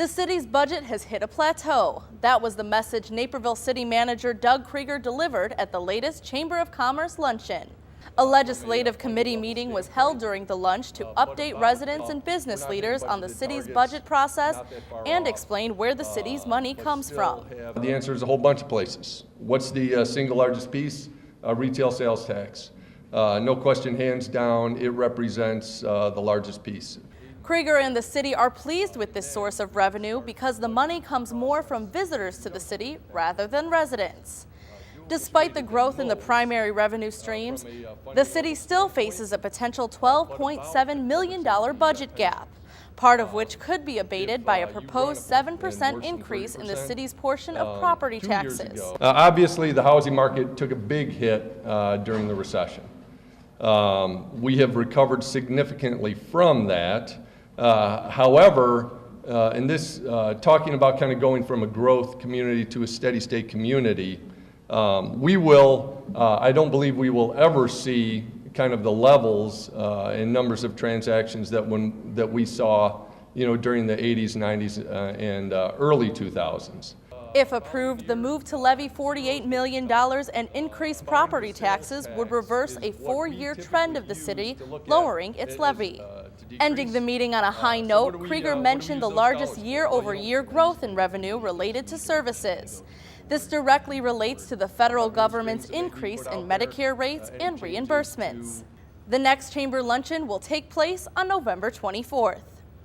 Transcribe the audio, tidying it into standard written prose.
The city's budget has hit a plateau. That was the message Naperville City Manager Doug Krieger delivered at the latest Chamber of Commerce Luncheon. A legislative committee meeting was held during the lunch to update residents and business leaders on the city's budget process and explain where the city's money comes from. The answer is a whole bunch of places. What's the single largest piece? Retail sales tax. No question, hands down, it represents the largest piece. Krieger and the city are pleased with this source of revenue because the money comes more from visitors to the city rather than residents. Despite the growth in the primary revenue streams, the city still faces a potential $12.7 million budget gap, part of which could be abated by a proposed 7% increase in the city's portion of property taxes. Obviously, the housing market took a big hit during the recession. We have recovered significantly from that. However, in this, talking about kind of going from a growth community to a steady state community, I don't believe we will ever see kind of the levels in numbers of transactions that we saw, during the 80s, 90s, and early 2000s. If approved, the move to levy $48 million and increase property taxes would reverse a 4-year trend of the city lowering its levy. Ending the meeting on a high note, Krieger mentioned the largest year-over-year growth in revenue related to services. This directly relates to the federal government's increase in Medicare rates and reimbursements. The next Chamber Luncheon will take place on November 24th.